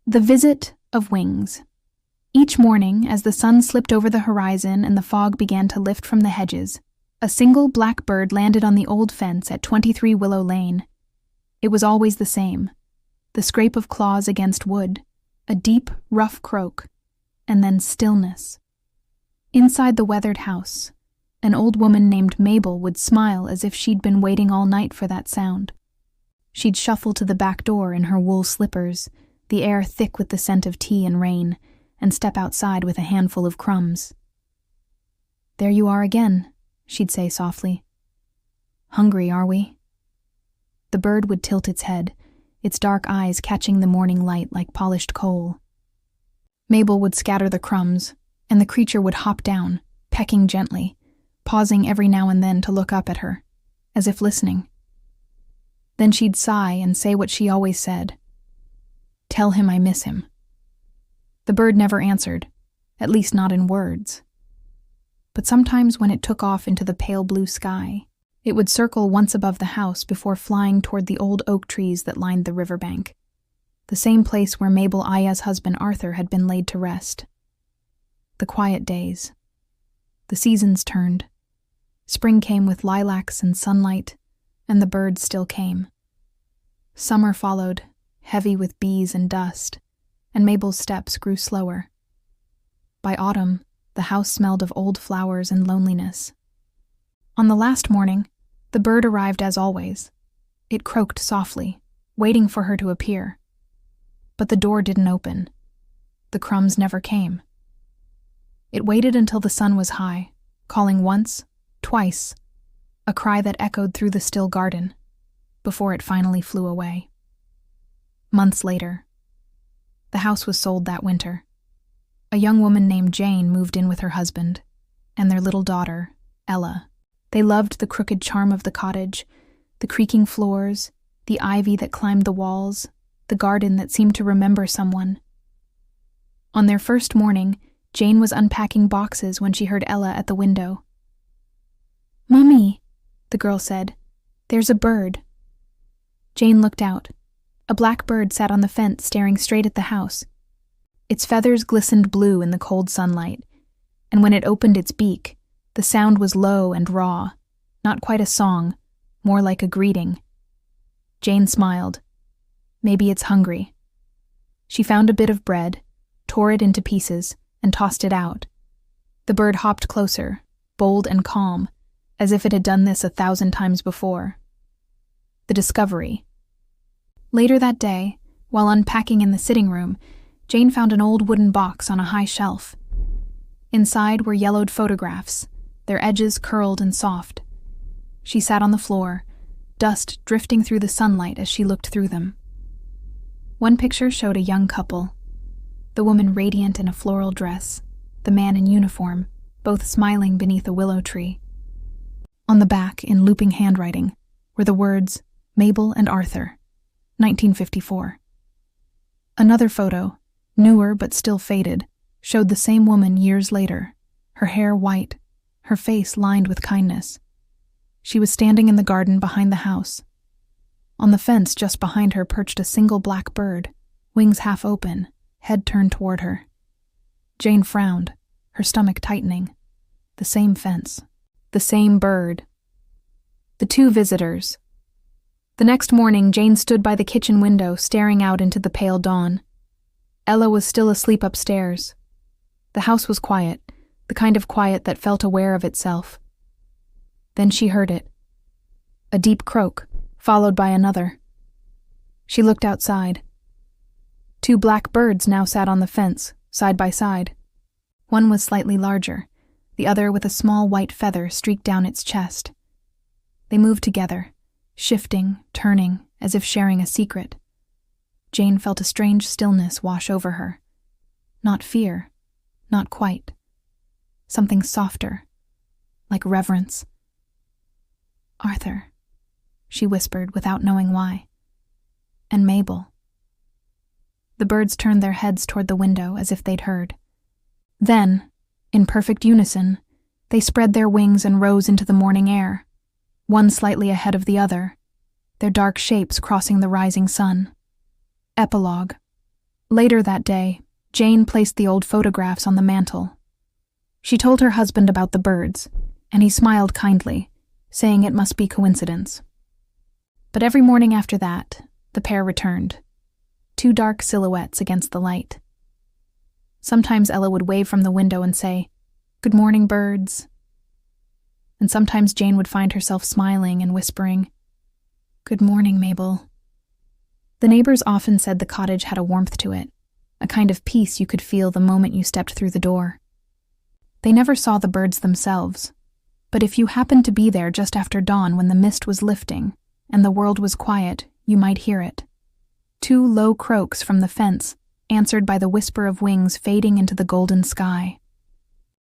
The Visit of Wings. Each morning, as the sun slipped over the horizon and the fog began to lift from the hedges, a single black bird landed on the old fence at 23 Willow Lane. It was always the same: the scrape of claws against wood, a deep, rough croak, and then stillness. Inside the weathered house, an old woman named Mabel would smile as if she'd been waiting all night for that sound. She'd shuffle to the back door in her wool slippers, the air thick with the scent of tea and rain, and step outside with a handful of crumbs. "There you are again," she'd say softly. "Hungry, are we?" The bird would tilt its head, its dark eyes catching the morning light like polished coal. Mabel would scatter the crumbs, and the creature would hop down, pecking gently, pausing every now and then to look up at her, as if listening. Then she'd sigh and say what she always said: "Tell him I miss him." The bird never answered, at least not in words. But sometimes when it took off into the pale blue sky, it would circle once above the house before flying toward the old oak trees that lined the riverbank, the same place where Mabel Aya's husband Arthur had been laid to rest. The quiet days. The seasons turned. Spring came with lilacs and sunlight, and the birds still came. Summer followed, heavy with bees and dust, and Mabel's steps grew slower. By autumn, the house smelled of old flowers and loneliness. On the last morning, the bird arrived as always. It croaked softly, waiting for her to appear. But the door didn't open. The crumbs never came. It waited until the sun was high, calling once, twice, a cry that echoed through the still garden, before it finally flew away. Months later, the house was sold that winter. A young woman named Jane moved in with her husband and their little daughter, Ella. They loved the crooked charm of the cottage, the creaking floors, the ivy that climbed the walls, the garden that seemed to remember someone. On their first morning, Jane was unpacking boxes when she heard Ella at the window. "Mummy," the girl said, "there's a bird." Jane looked out. A black bird sat on the fence staring straight at the house. Its feathers glistened blue in the cold sunlight, and when it opened its beak, the sound was low and raw, not quite a song, more like a greeting. Jane smiled. Maybe it's hungry. She found a bit of bread, tore it into pieces, and tossed it out. The bird hopped closer, bold and calm, as if it had done this 1,000 times before. The discovery. Later that day, while unpacking in the sitting room, Jane found an old wooden box on a high shelf. Inside were yellowed photographs, their edges curled and soft. She sat on the floor, dust drifting through the sunlight as she looked through them. One picture showed a young couple, the woman radiant in a floral dress, the man in uniform, both smiling beneath a willow tree. On the back, in looping handwriting, were the words, "Mabel and Arthur, 1954. Another photo, newer but still faded, showed the same woman years later, her hair white, her face lined with kindness. She was standing in the garden behind the house. On the fence just behind her perched a single black bird, wings half open, head turned toward her. Jane frowned, her stomach tightening. The same fence. The same bird. The two visitors. The next morning, Jane stood by the kitchen window, staring out into the pale dawn. Ella was still asleep upstairs. The house was quiet, the kind of quiet that felt aware of itself. Then she heard it. A deep croak, followed by another. She looked outside. Two black birds now sat on the fence, side by side. One was slightly larger, the other with a small white feather streaked down its chest. They moved together, shifting, turning, as if sharing a secret. Jane felt a strange stillness wash over her. Not fear, not quite. Something softer, like reverence. "Arthur," she whispered without knowing why. "And Mabel." The birds turned their heads toward the window as if they'd heard. Then, in perfect unison, they spread their wings and rose into the morning air, one slightly ahead of the other, their dark shapes crossing the rising sun. Epilogue. Later that day, Jane placed the old photographs on the mantel. She told her husband about the birds, and he smiled kindly, saying it must be coincidence. But every morning after that, the pair returned, two dark silhouettes against the light. Sometimes Ella would wave from the window and say, "Good morning, birds." And sometimes Jane would find herself smiling and whispering, "Good morning, Mabel." The neighbors often said the cottage had a warmth to it, a kind of peace you could feel the moment you stepped through the door. They never saw the birds themselves, but if you happened to be there just after dawn when the mist was lifting and the world was quiet, you might hear it. Two low croaks from the fence, answered by the whisper of wings fading into the golden sky.